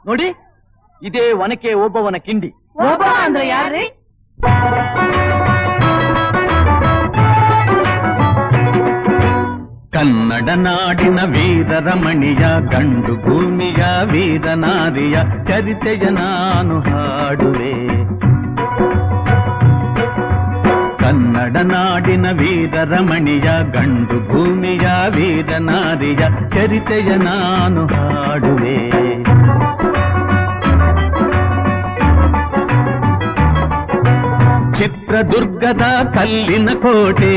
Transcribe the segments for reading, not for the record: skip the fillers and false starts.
ನೋಡಿ, ಇದೇ ಒನಕೆ ಓಬವ್ವನ ಕಿಂಡಿ. ಓಬವ್ವ ಅಂದ್ರೆ ಯಾರ್ರಿ? ಕನ್ನಡ ನಾಡಿನ ವೀರರಮಣಿಯ ಗಂಡು ಭೂಮಿಯ ವೀರನಾರಿಯ ಚರಿತೆಯ ನಾನು ಹಾಡುವೆ. ಕನ್ನಡ ನಾಡಿನ ವೀರರಮಣಿಯ ಗಂಡು ಭೂಮಿಯ ವೀರನಾರಿಯ ಚರಿತೆಯ ನಾನು ಹಾಡುವೆ. ಚಿತ್ರದುರ್ಗದ ಕಲ್ಲಿನ ಕೋಟೆ,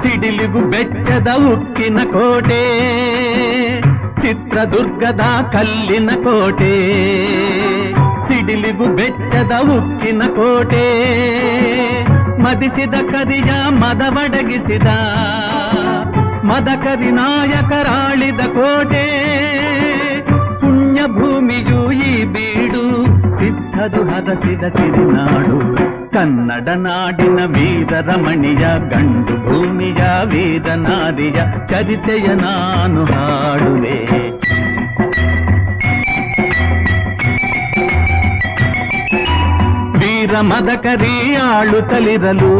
ಸಿಡಿಲಿಗು ಬೆಚ್ಚದ ಉಕ್ಕಿನ ಕೋಟೆ. ಚಿತ್ರದುರ್ಗದ ಕಲ್ಲಿನ ಕೋಟೆ, ಸಿಡಿಲಿಗು ಬೆಚ್ಚದ ಉಕ್ಕಿನ ಕೋಟೆ. ಮದಿಸಿದ ಕರಿಯ ಮದವಡಗಿಸಿದ ಮದಕರಿ ನಾಯಕರಾಳಿದ ಕೋಟೆ. ಪುಣ್ಯ ಭೂಮಿಯು ಈ ಬೀಡು, ಸಿದ್ಧದು ಹರಸಿದ ಸಿರಿನಾಡು. ಕನ್ನಡ ನಾಡಿನ ವೀರರಮಣಿಯ ಗಂಡು ಭೂಮಿಯ ವೀರನಾರಿಯ ಚರಿತೆಯ ನಾನು ಹಾಡುವೆ. ವೀರ ಮದಕರಿ ಆಳುತ್ತಲಿರಲು,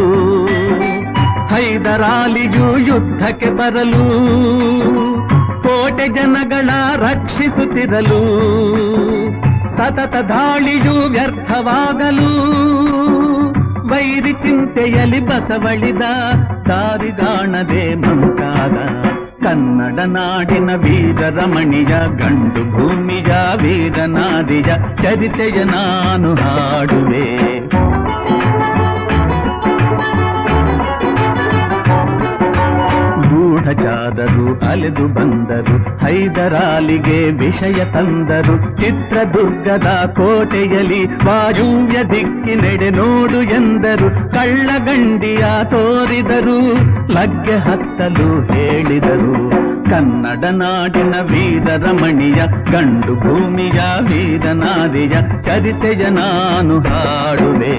ಹೈದರಾಲಿಯು ಯುದ್ಧಕ್ಕೆ ಬರಲು, ಕೋಟೆ ಜನಗಳ ರಕ್ಷಿಸುತ್ತಿರಲು, ಸತತ ದಾಳಿಯು ವ್ಯರ್ಥವಾಗಲು, ವೈರಿ ಚಿಂತೆಯಲ್ಲಿ ಬಸವಳಿದ ದಾರಿಗಾಣದೆ ಮುಂತಾದ. ಕನ್ನಡ ನಾಡಿನ ವೀರರಮಣಿಯ ಗಂಡು ಭೂಮಿಯ ವೀರನಾರಿಯ ಚರಿತೆಯ ನಾನು ಹಾಡುವೆ. ಗೂಢಚಾರರು ಅಲೆದು ಬಂದರು, ಹೈದರಾಲಿಗೆ ವಿಷಯ ತಂದರು. ಚಿತ್ರದುರ್ಗದ ಕೋಟೆಯಲ್ಲಿ ವಾಯುವ್ಯ ದಿಕ್ಕಿನೆಡೆ ನೋಡು ಎಂದರು. ಕಳ್ಳಗಂಡಿಯ ತೋರಿದರು, ಲಗ್ಗೆ ಹತ್ತಲು ಹೇಳಿದರು. ಕನ್ನಡ ನಾಡಿನ ವೀರರಮಣಿಯ ಗಂಡು ಭೂಮಿಯ ವೀರನಾರಿಯ ಚರಿತೆಯ ನಾನು ಹಾಡುವೆ.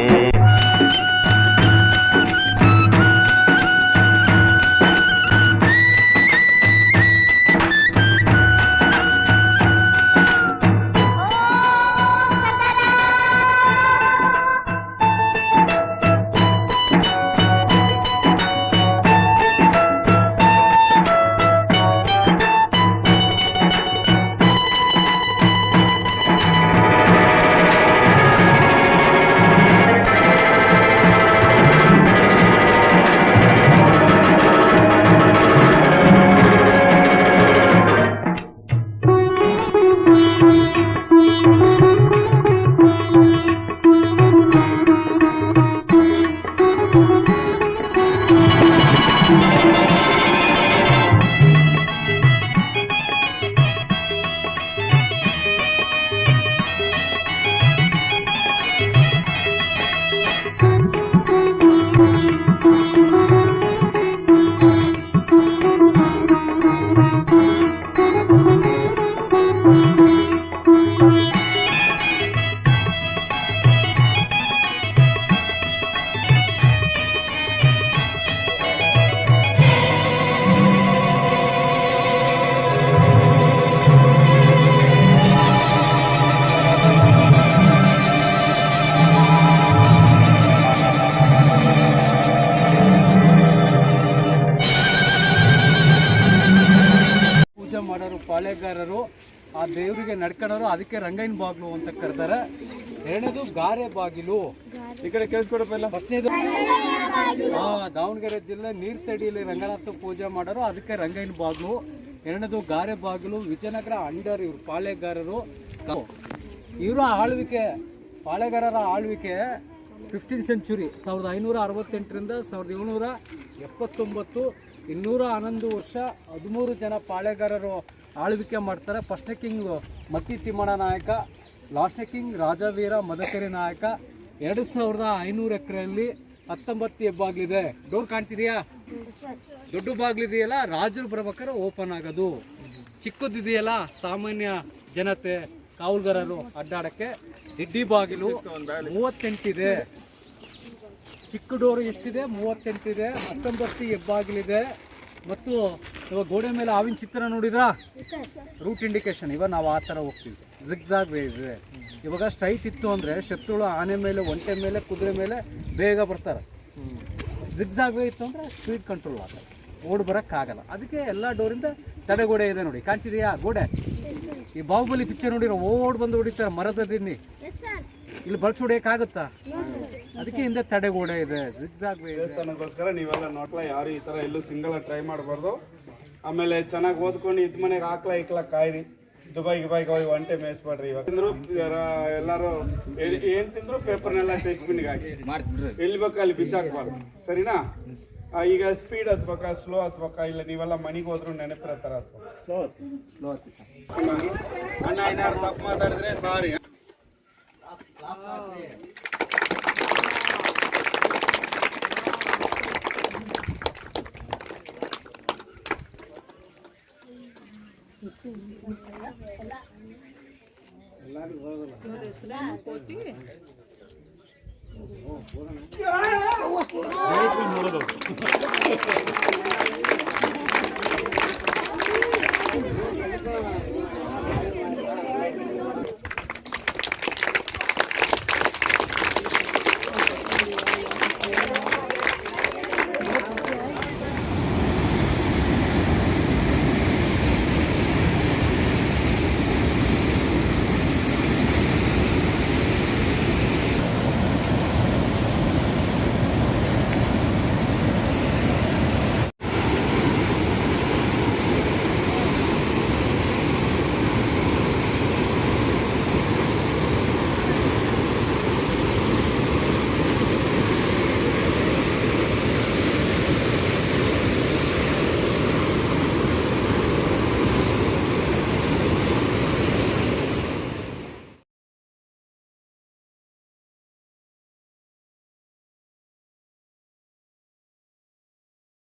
ಪಾಳೆಗಾರರು, ಆ ದೇವರಿಗೆ ನಡ್ಕೊಳ್ಳೋರು, ಅದಕ್ಕೆ ರಂಗೈನ ಬಾಗಿಲು ಅಂತ ಕರೆದಾರೆ. ಎರಡನೇದು ಗಾರೆ ಬಾಗಿಲು. ಈ ಕಡೆ ಕೇಳಿಸ್ಕೊಡಪ್ಪ ಎಲ್ಲ. ಫಸ್ಟ್ನೇದು ದಾವಣಗೆರೆ ಜಿಲ್ಲೆ ನೀರ್ತಡಿಯಲ್ಲಿ ರಂಗನಾಥ ಪೂಜೆ ಮಾಡೋರು, ಅದಕ್ಕೆ ರಂಗೈನ ಬಾಗಿಲು. ಎರಡನೇದು ಗಾರೆ ಬಾಗಿಲು. ವಿಜಯನಗರ ಅಂಡರ್ ಇವರು ಪಾಳೆಗಾರರು. ಇವರ ಆಳ್ವಿಕೆ, ಪಾಳೆಗಾರರ ಆಳ್ವಿಕೆ 15th ಸೆಂಚುರಿ 1568ರಿಂದ 1779, 211 ವರ್ಷ. 13 ಜನ ಪಾಳೆಗಾರರು ಆಳ್ವಿಕೆ ಮಾಡ್ತಾರೆ. ಫಸ್ಟ್ನೇ ಕಿಂಗ್ ಮತ್ತಿ ತಿಮ್ಮಣ್ಣ ನಾಯಕ, ಲಾಸ್ಟ್ನೇ ಕಿಂಗ್ ರಾಜವೀರ ಮದಕರಿ ನಾಯಕ. 2500 ಎಕರೆಯಲ್ಲಿ 19 ಹೆಬ್ಬಾಗ್ಲಿದೆ. ಡೋರ್ ಕಾಣ್ತಿದೆಯಾ? ದೊಡ್ಡ ಬಾಗ್ಲಿದೆಯಲ್ಲ, ರಾಜರು ಬರ್ಬೇಕಾದ್ರೆ ಓಪನ್ ಆಗೋದು. ಚಿಕ್ಕದಿದೆಯಲ್ಲ, ಸಾಮಾನ್ಯ ಜನತೆ ಕಾವಲುಗಾರರು ಅಡ್ಡಾಡಕ್ಕೆ. ದಿಡ್ಡಿ ಬಾಗಿಲು 38 ಇದೆ. ಚಿಕ್ಕ ಡೋರು ಎಷ್ಟಿದೆ? 38 ಇದೆ. 19 ಹೆಬ್ಬಾಗಿಲಿದೆ. ಮತ್ತು ಇವಾಗ ಗೋಡೆ ಮೇಲೆ ಹಾವಿನ ಚಿತ್ರ ನೋಡಿದ್ರಾ? Root indication. ಇವಾಗ ನಾವು ಆ ಥರ ಹೋಗ್ತೀವಿ. ಜಿಗ್ಜಾಗ್ ವೇ ಇದೆ. ಇವಾಗ ಸ್ಟ್ರೈಟ್ ಇತ್ತು ಅಂದರೆ ಶತ್ರುಗಳು ಆನೆ ಮೇಲೆ, ಒಂಟೆ ಮೇಲೆ, ಕುದುರೆ ಮೇಲೆ ಬೇಗ ಬರ್ತಾರೆ. ಜಿಗ್ಜಾಗ್ ವೇ ಇತ್ತು ಅಂದರೆ ಸ್ಪೀಡ್ ಕಂಟ್ರೋಲ್ ಆಗ್ತದೆ, ಓಡ್ ಬರೋಕ್ಕಾಗಲ್ಲ. ಅದಕ್ಕೆ ಎಲ್ಲ ಡೋರಿಂದ ತಡೆಗೋಡೆ ಇದೆ ನೋಡಿ, ಕಾಣ್ತಿದೆಯಾ ಗೋಡೆ? ಈ ಬಾಹುಬಲಿ ಪಿಕ್ಚರ್ ನೋಡಿರೋ ಓಡ್ ಬಂದು ಹೊಡಿತಾರೆ ಮರದ ದಿನ್ನಿ, ಇಲ್ಲಿ ಬಳಸಿ ಹೊಡಿಯೋಕ್ಕಾಗುತ್ತಾ? ಅದಕ್ಕೆ ಹಿಂದೆ ತಡೆಗೋಡೆ ಇದೆ, ಜಿಗ್ಜಾಗ್ ವೇ ಇದೆ. ದೇವಸ್ಥಾನಕ್ಕೋಸ್ಕರ ನೀವೆಲ್ಲ ನೋಡ್ಲಾ, ಯಾರು ಈ ಥರ ಎಲ್ಲೂ ಸಿಂಗಲ್ ಟ್ರೈ ಮಾಡಬಾರ್ದು. ಆಮೇಲೆ ಚೆನ್ನಾಗಿ ಓದ್ಕೊಂಡು ಇದ್ ಮನೆಗೆ ಹಾಕ್ಲಾ ಕಾಯ್ರಿ. ದುಬೈಗೆ ಹೋಗಿ ಒಂಟೆ ಮೇಯಿಸ್ಬೇಡ್ರಿ. ಇವಾಗ ತಿಂದ್ರು ಎಲ್ಲರೂ ಏನ್ ತಿಂದ್ರು ಪೇಪರ್ನೆಲ್ಲ ಡಸ್ಟ್ಬಿನ್ಗೆ ಹಾಕಿ ಎಲ್ಲಿ ಬೇಕು ಅಲ್ಲಿ ಬಿಸಾಕ್ಬಾರ್ದು, ಸರಿನಾ? ಈಗ ಸ್ಪೀಡ್ ಹತ್ಬೇಕಾ ಸ್ಲೋ ಹತ್ಬೇಕಾ? ಇಲ್ಲ ನೀವೆಲ್ಲ ಮನೆಗೆ ಹೋದ್ರು ನೆನಪಿರೋ ಥರ ಹತ್ಬೇಕು. ಸ್ಲೋ ಹತ್ತಿ ಅಣ್ಣ, ಏನಾದ್ರು ತಪ್ಪು ಮಾತಾಡಿದ್ರೆ ಸಾರಿ.